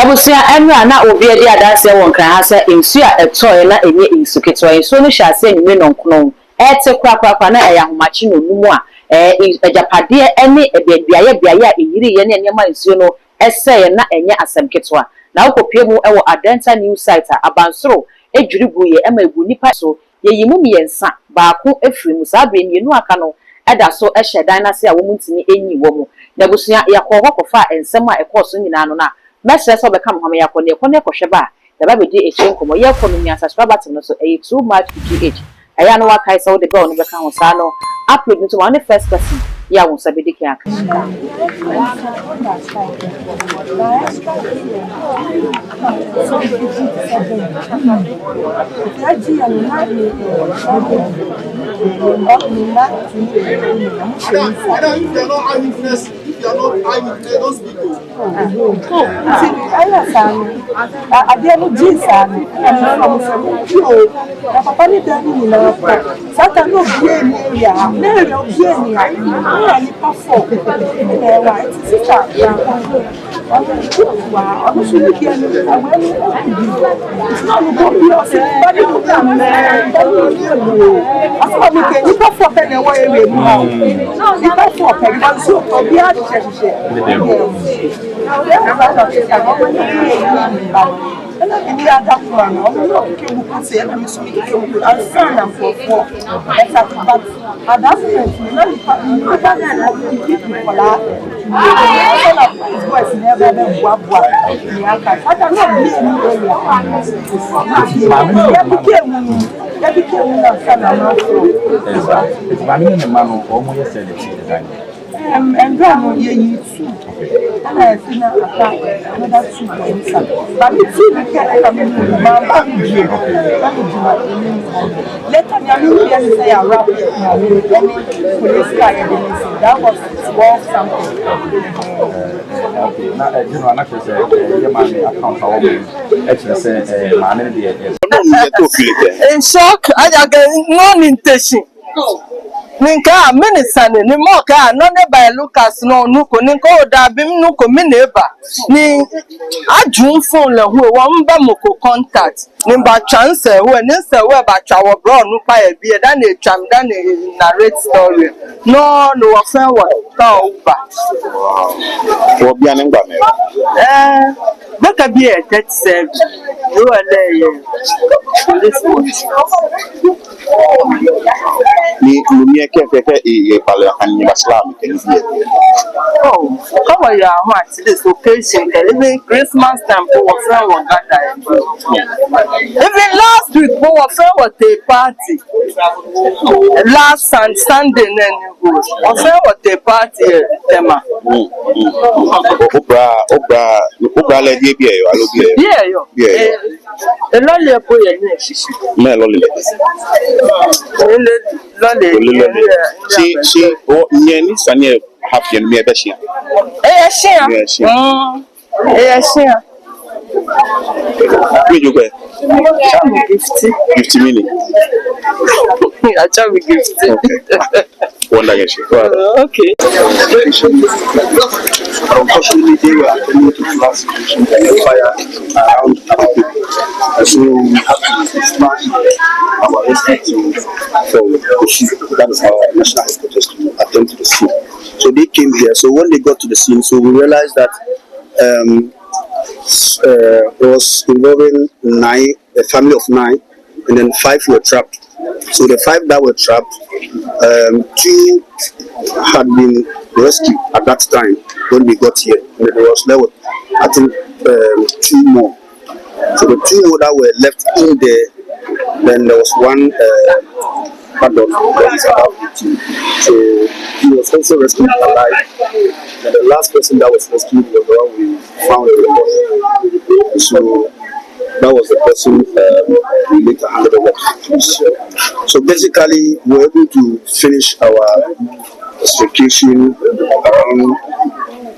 Abusia enra na obi edi adanse won kan ha se nsu a etoy na enye nsu ketoy so no hya se enwe nonkono ete kwa na eya homachi no numu a ejapade ene biaye a eyiri ye na enema nsu no ese na enye asem ketwa na ukopie mu ewo Adenta news site abansoro ejuri buye ema egu nipa so yeyimu miensa baako efiri mu sabre mienu aka no eda so ehye dan na se a wo muntini enyi wo mu na busua yakọ kofa ensem a ekoso nyina no na message so be kam home yakọ ne kohwe ba da ba be di echi nkomo yakọ no nya subscribe no so too much gh aya no wakai so de go no be kan ho sa no upload into one first person ya won sabe de kan And then you too. And I think another 2 points. But it's you can come in. Let me say a rap police car. That was 12 something. Now, you know, I'm not just your money account for actually say, in shock, I got no intention. Ninka minisane ni moka no ne by Lucas no nuko ninko da bim nuko mi neighbor ni adwun phone le ho wo mba moko contact ni ba chance we ni se we ba twa wo bro no pa e bi da na etwam da na narrate story no wo fan wo ta uba wo bia ne ngba me beka bi e 37 no le this watch ni lumie ke e pale anyi baslam ke ni oh come on ya what this occasion even Christmas time for friend was gather even last week for friend was a party last Sunday then was friend was a party tema obra le die bi e yo alo bi e e lo le po ye ni sisi me lo le si o nyeni sane happy and me be shia we you go 50 minutes I tell me 50 one day she okay unfortunately they were attending to class and fire around so we have to smash our rescue team that is our national headquarters to attend to the scene. So they came here. So when they got to the scene, so we realized that it was involving a family of 9, and then 5 were trapped. So the 5 that were trapped, 2 had been rescued at that time when we got here. And there were, I think, 2 more. So the 2 more that were left in there, then there was one adult that is about 18. So he was also rescued alive. And the last person that was rescued was the one we found in the body. So that was the person we later handed over to police. So basically, we were able to finish our vacation around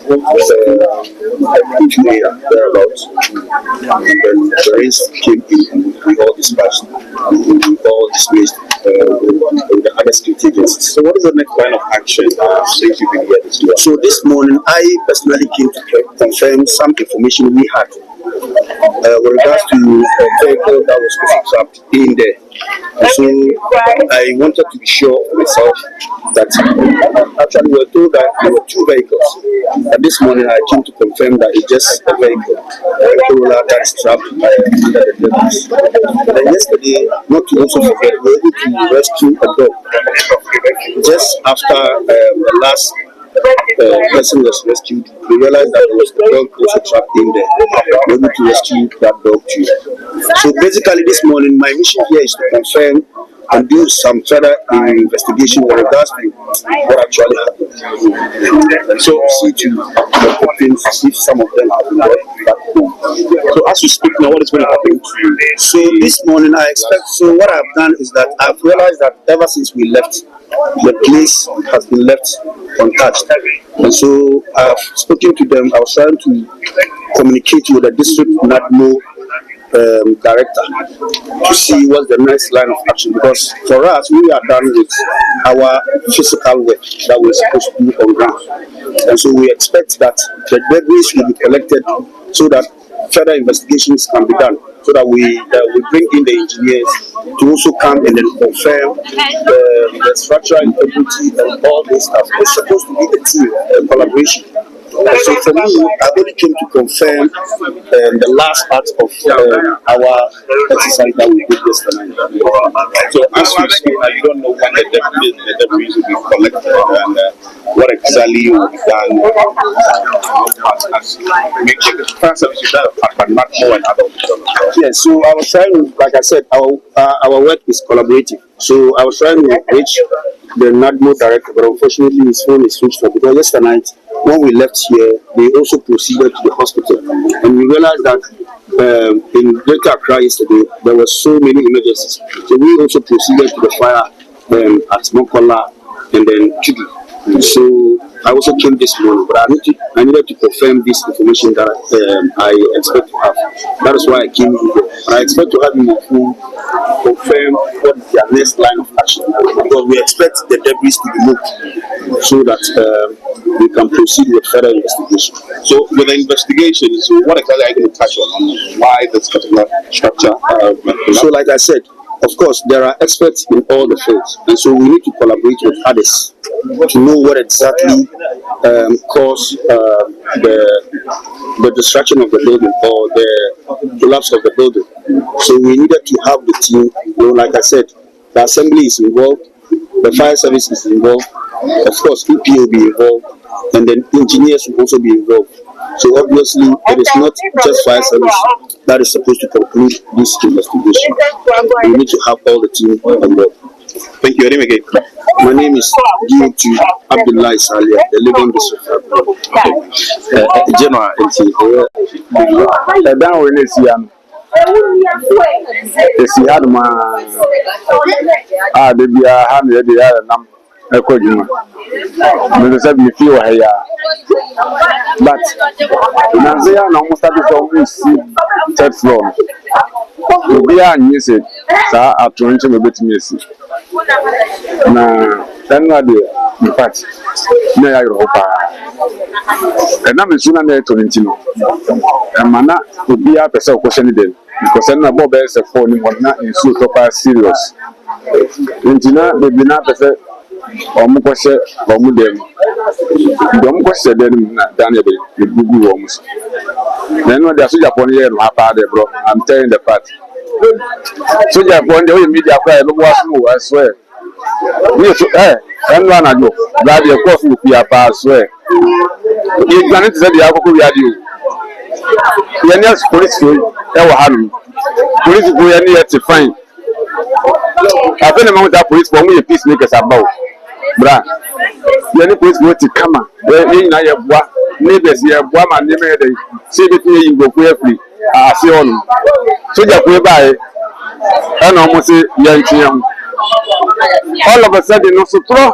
thereabouts. And then the rains came in and we all dispatched. We all dismissed with the other security agencies. So what is the next line of action since you've been here this year? So this morning, I personally came to confirm some information we had with regards to a vehicle that was also trapped in there. And so I wanted to be sure of myself that actually we were told that there were 2 vehicles. And this morning I came to confirm that it's just a vehicle, a Corolla that's trapped under the debris. And yesterday, not to also forget, we were able to rescue a dog. Just after the last person was rescued, we realized that there was a dog also trapped in there. We were able to rescue that dog too. So basically this morning, my mission here is to confirm and do some further investigation with regards to what actually happened. And so see to the things, if some of them have been brought back home. So as you speak now, what is going to happen to you? So this morning I expect, so what I've done is that I've realized that ever since we left, the place has been left untouched. And so I've spoken to them. I was trying to communicate with the district NADMO director to see what's the next line of action, because for us we are done with our physical work that we're supposed to do on ground, and so we expect that the debris will be collected so that further investigations can be done, so that we bring in the engineers to also come and then confirm the structural integrity and all this stuff. It's supposed to be a team collaboration. So for me, I only came to confirm the last part of our exercise that we did yesterday. So as you speak now, you don't know when the debris will be collected and what exactly will be done. Make sure the fire service is done, but not more and other. Yes, so I was trying, like I said, our work is collaborative. So I was trying to reach the NADMO director, but unfortunately his phone is switched off, because yesterday night when we left here, they also proceeded to the hospital, and we realized that in Greater Accra yesterday there were so many emergencies. So we also proceeded to the fire at Mokola and then Kidi. So I also came this morning, but I needed to confirm this information that I expect to have. That is why I came here. But I expect to have you confirm what their next line of action, because we expect the debris to be moved so that we can proceed with further investigation. So with the investigation, so what exactly are you going to touch on why this particular structure? So like I said, of course, there are experts in all the fields, and so we need to collaborate with others to know what exactly caused the destruction of the building or the collapse of the building. So we needed to have the team. Like I said, the assembly is involved, the fire service is involved, of course, EP will be involved, and then engineers will also be involved. So obviously, it is not just fire service that is supposed to conclude this investigation. We need to have all the team on board. Thank you. Your name again? My name is Diotu Abdullahi Salia, the Legon District. General, down when it's young. It's the other man. They be a hundred the other number. A quadrant. But the few here. But Nanzia almost had to almost see third floor. We are music, sir, at 20 minutes missing. Now, then, in fact, may I hope. And I'm assuming they're 20. And Mana would be a person question them because I'm not a phone in super serious. Intina, they be not a Omukose, Omudem. Don't question them, Daniel, the Google worms. Then when they're so Japanese, bro, I'm telling the part. So Japan, media cry, I swear. And one ago, that your coffee will be a pass, swear. You can say the alcohol we had you. The next police will ever have him. Police will be to find. I've been among that police for me, peacemakers about. Bra, the only police go to come. Where in I have what neighbors here, woman, they made a say that you go free. I see on. So you go by and almost say, young. All of a sudden, no so throw.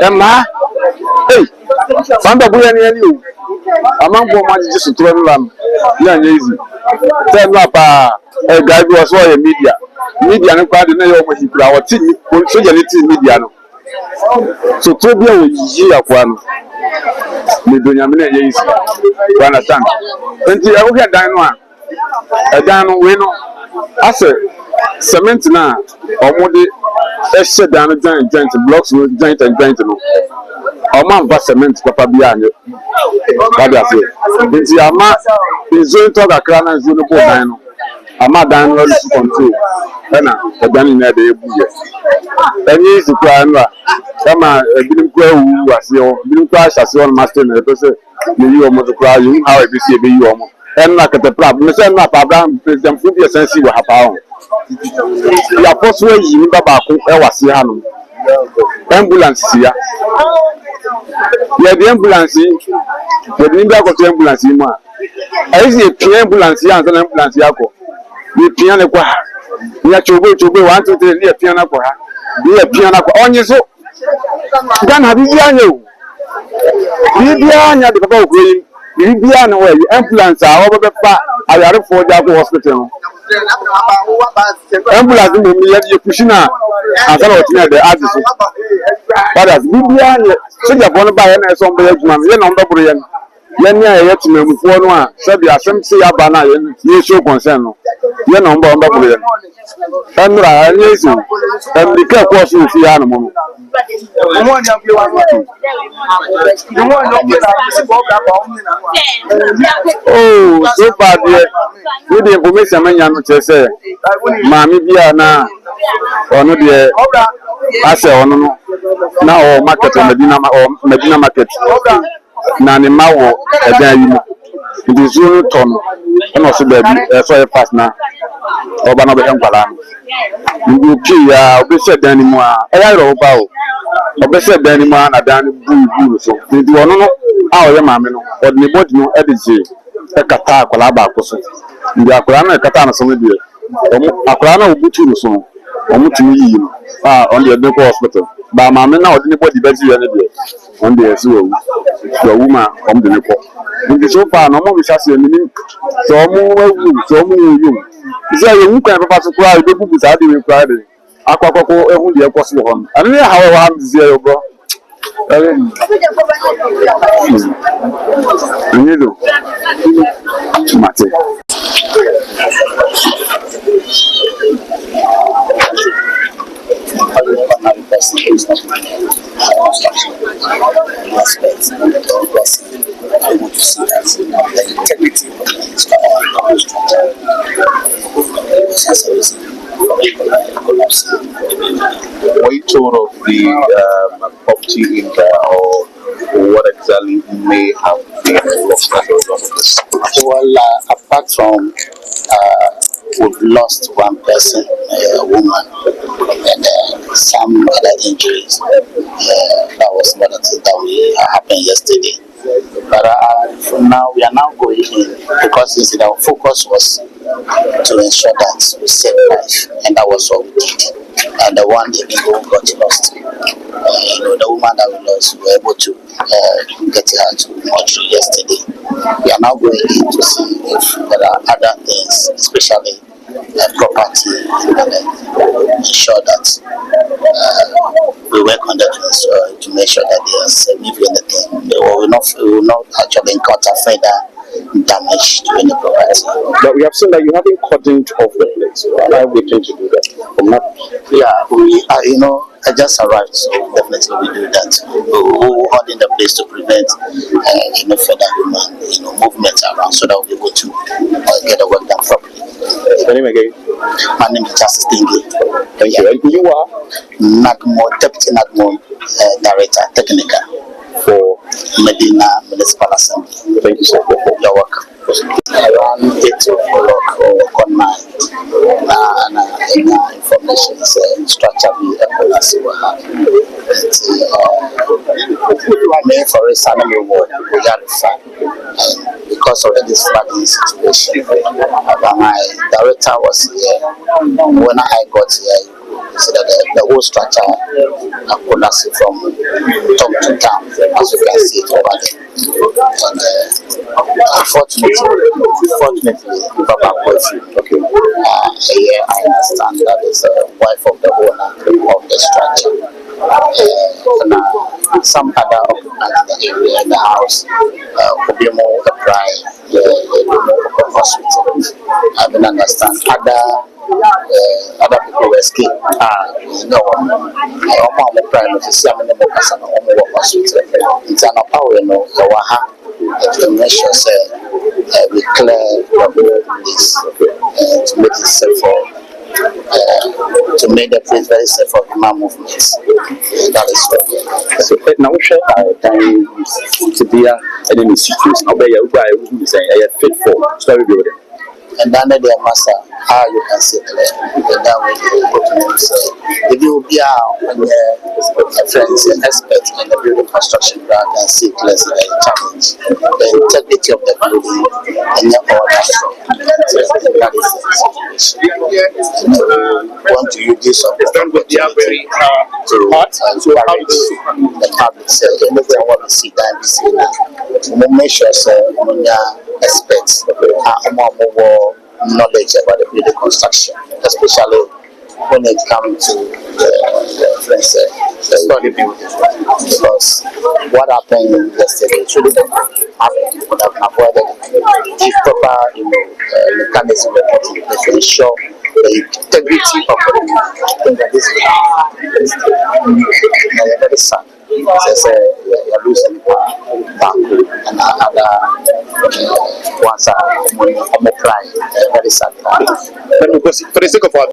Emma, hey, Santa Buya and you. Among women, just throw them. Young easy. Tell me, a guy who was all media. Media and crowd in our team, so you media. So, to be a year of one, the Dunyamina is one time. 20 I will get down one. ɛdan no wei no asɛ cement na ɔmo de ɛhyɛ dan no joint blocks no joint no ɔmo amfa cement papa bi anyɛ wade ase nti ama nsuo ntɔ kakra na nsuo no bɔ dan no ama dan no lose control ɛna ɛdan nyinaa de ebu yɛ ɛnyɛ esi koraa no a ɛma ebinom koraa wuwu aseɛ hɔ ebinom koraa ahyɛ aseɛ hɔ no master na ɛpɛ sɛ yɛyi wɔn so koraa yɛhu ha ebesi ebeyi wɔn ɛna kɛtɛpra mmesɛ ɛna paapaa mpɛsɛmfo bi ɛsɛn si wɔ ha paa hɔ yɛapɔ so ayi nipa baako ɛwɔ aseɛ ha no ambulance si ya yɛde ambulance yi yɛde nipa akɔto ambulance yi mu a ɛyɛ sɛ yɛpia ambulance yi ansa na ambulance yi akɔ yɛpia ne kɔ ha yɛ kyobe 1 2 3 ne yɛpia no akɔ ha ne yɛpia no akɔ ɔnye so ghana biribiara nyɛ o biribiara nyɛ de papa okuro yi biribiara na wɔyɛ ambulance a wɔbɛbɛfa ayarefoɔ de akɔ hospital no ambulance mo mi yɛ pushi na ansa na wɔtena de adi so wada biribiara nyɛ sogyafoɔ no ba yɛ na ɛsɛ ɔmbɛyɛ adwuma no yɛ na ɔmbɛboro yɛ no yɛn ne a yɛyɛ temamufoɔ no a sɛbi asɛm sɛ yɛaba no a yɛ show concern no yɛ na ɔmbɛboro yɛ no ɛnora ɛnyɛ esi ɛmirika ɛkɔɔ so ofi ha no mo no oh so far deɛ wo de information manya no kyerɛ sɛ maame bi a na ɔno deɛ asɛ ɔno no na ɔwɔ market Medina market na ne ma wɔ ɛdan yi mu nti nsuo no tɔ no ɛna ɔso baabi ɛsɔ yɛ fast na ɔba na ɔbɛhwɛ nkwalaa no nti opie a ɔbɛhyɛ dan no mu a ɛyɛ ayerɛ ɔba o ɔbɛhyɛ dan no mu a na dan no buu so nti ɔno no a ɔyɛ maame no ɔde ne bɔdi no ɛde gye ɛkata akwadaa baako so nti akwadaa no ɛkata no so no deɛ akwadaa no a ɔbutu no so no ɔmo tumi yiyi no a ɔno deɛ ɛde kɔ hospital ba maame na ɔde ne bɔdi bɛgye yɛ no deɛ ɔno deɛ ɛsi wawu ma ɔmo de ne kɔ nti so far na ɔmo bisa sɛ ɛnim sɛ ɔmo wawu sɛ ɔmo wuwu sɛ yɛwu kwan papa so koraa yɛbɛbubu saa de wei koraa de akɔkɔkɔ ehu deɛ ɛkɔ so wɔ hɔ no ɛno ne ha wɔ ha no sisi ɛyɛ ɔbrɔ ɛnyɛ do mate I want to see that the integrity of the Were you told of the property in there, or what exactly may have been lost as a result of this? Well, apart from we've lost one person, a woman, and some other injuries. That was one of the things that happened yesterday. But for now, we are now going in because our focus was to ensure that we save life, and that was what we did. And the one that who got lost, the woman that we lost, we were able to get her to mortuary yesterday. We are now going in to see if there are other things, especially property, and ensure that we work on that to make sure that they are safe. If anything, we will not actually encounter further damage to any property. But we have seen that you haven't cordoned off the place. Why are we trying to do that? I just arrived, so definitely we do that. We will hold in the place to prevent further human movement around, so that we'll be able to get the work done properly. Your name again? My name is Justice Tingley. Thank you. And you are? Deputy NAGMO Director, Technical for Medina Municipal Assembly. Thank you, sir. You're welcome. Around 8 o'clock on night, information is structure the police will have. Main forest animal war, we got it fine. And because of this flooding situation, my director was here. When I got here, he said that the whole structure collapsed from top to down, as you can see it over there. And unfortunately, Papa boyfriend. Okay. I understand that is the wife of the owner of the structure. some other occupants in the house could be more the pride, the hospital. I don't understand other people escape. No, I'm the prime to see how many members are on the hospital. It's an power, to make sure we clear the whole place to make it safe to make the place very safe for human movements. That is what. So now we share time to be an institution. Now, we say fit for story building. And then the master, how you can see clear. And that way you go to say, if you be a friends and expert in the building construction ground and see clear challenge, the integrity of the building and your order. That is the situation. Want to use this opportunity to encourage the public say anything I want to see that be seen now. We make sure when you experts are more knowledge about the building construction, especially when it comes to the study building. Because what happened yesterday should have avoided if proper mechanism to ensure the integrity of the building. I think that this is very sad. You're losing back and other ones are more pride. Very sad. But because for the sake of our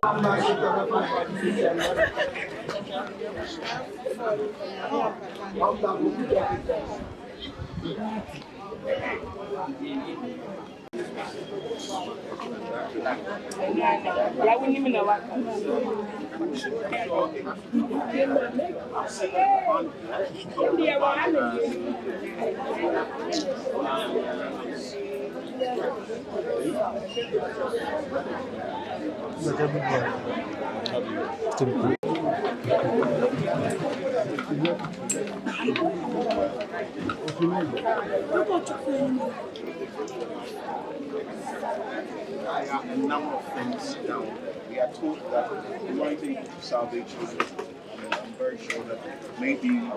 a number of things down. We are told that anointing salvation, I'm very sure that maybe in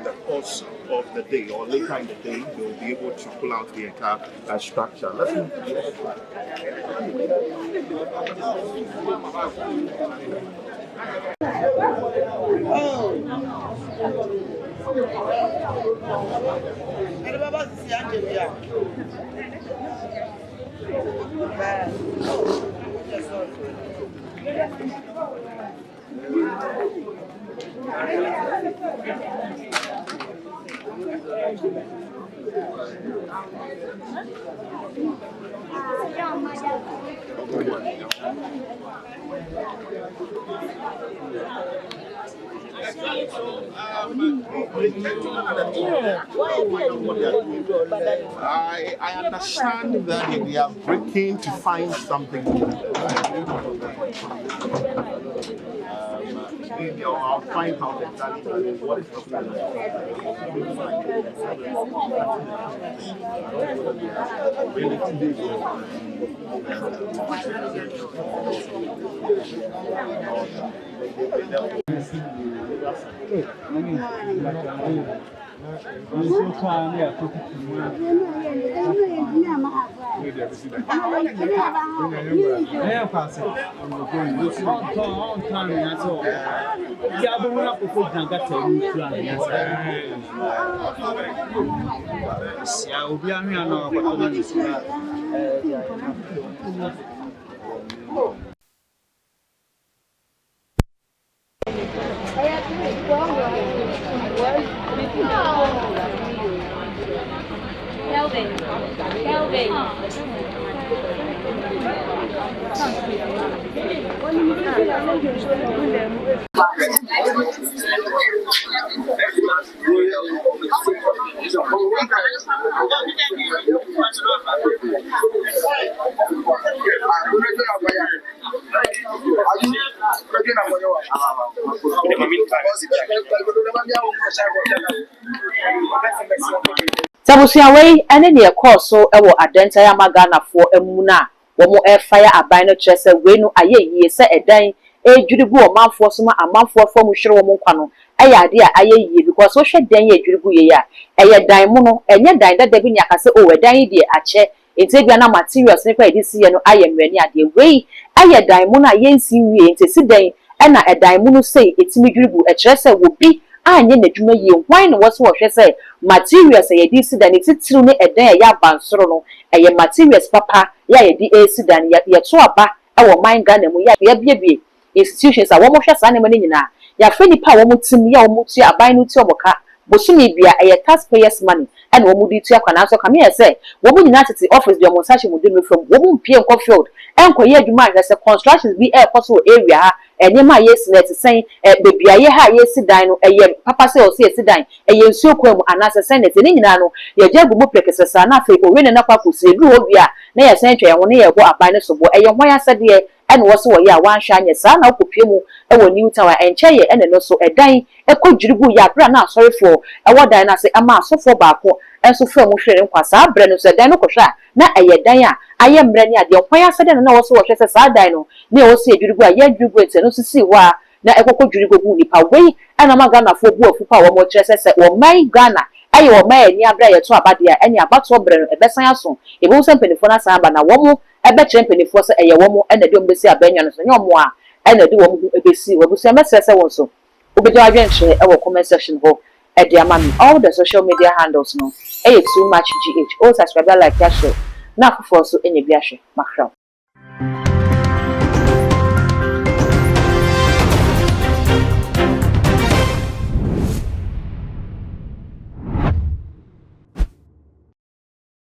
the course of the day or later in the day, they'll be able to pull out the entire structure. Let's move to the other side. I understand that they are breaking to find something. Maybe I'll find out exactly what is Sabusia way ene ne course so ewo Adenta ya magana for emuna wo mo fire aban no kyerese we no aye yie se edan ejudi bu o manfo so ma amanfo fo mu hwere wo mo kwa no ɛyɛ ade a ayɛ yie because wo hwɛ dan yɛ adwirigu yɛ a ɛyɛ dan mu no ɛnyɛ dan dada bi nya ka sɛ o ɛdan yi deɛ akyɛ enti bia na materials ne kwa yɛde si yɛ no ayɛ mmerɛ ne adeɛ wei ayɛ dan mu no a yɛnsi wie enti si dan ɛna ɛdan mu no sei etimi dwirigu ɛkyerɛ sɛ wo bi anye n'adwuma yie hwan ne wɔso wɔhwɛ sɛ materials a yɛde si dan ne titiriw ne ɛdan a ɛyɛ abansoro no ɛyɛ materials papa yɛ a yɛde esi dan yɛto aba ɛwɔ man Ghana mu yɛbiebie institutions a wɔn hwɛ saa nneɛma no nyinaa yɛafrɛ nipa a wɔn tim yɛ a wɔn tua aban no tua wɔka bosumi bia ɛyɛ taxpayers money ɛna wɔn de tua kwana so kame yɛ sɛ wɔn nyinaa tete office deɛ wɔn nsa hyɛ wɔn dum fam wɔn mpie nkɔ field ɛnkɔ yɛ adwuma ahwɛ sɛ constructions bi ɛrekɔ so wɔ area ha nneɛma a yɛsi na ɛte sɛn beebi a yɛ ha a yɛsi dan no ɛyɛ papa sɛ ɔsi yɛsi dan ɛyɛ nsuo kwan mu anaasɛ sɛn na ɛte ne nyinaa no yɛgye agu mu pɛkɛsɛ saa na afei owie ne nakɔ akɔsi edu hɔ bi a na yɛsɛn twɛ yɛn ho ne yɛbɔ aban no so bɔ ɛyɛ hwan asɛdeɛ ɛna wɔso wɔyɛ a wanhwɛ anyɛ saa na wokɔpie mu ɛwɔ new town a ɛnkyɛ yɛ ɛna no so ɛdan ɛkɔ dwirigu yɛ abira na asɔrefoɔ ɛwɔ dan no ase ama asɔfoɔ baako ɛnso fɛ mu hwere nkwa saa abira no so ɛdan no kɔhwɛ a na ɛyɛ dan a ayɛ mmerɛ ne adeɛ hwan asɛdeɛ no na wɔso wɔhwɛ sɛ saa dan no ne ɛwɔ so yɛ dwirigu a yɛ dwirigu ntɛ no so sii hɔ a na ɛkɔkɔ dwirigu gu nipa wei ɛna ma Ghanafoɔ bu afu pa a wɔn kyerɛ sɛ wɔman Ghana ɛyɛ wɔman ani abira yɛto abadeɛ a ɛne abatoɔ brɛ no ɛbɛsan aso ebi nso mpanyinfoɔ no asan aba na wɔn ɛbɛkyerɛ mpanyinfoɔ sɛ ɛyɛ wɔn ɛna de wɔn bɛsi abɛnya no so nyɛ wɔn a ɛna de wɔn ho ɛbɛsi wɔn busua mɛsrɛ sɛ wɔn so wobɛgya adwenkyerɛ ɛwɔ comment section hɔ ɛde ama me all the social media handles no ɛyɛ too much gh o subscribe like yɛahyɛ na afoforɔ so ɛnyɛ bi ahwɛ mahwɛ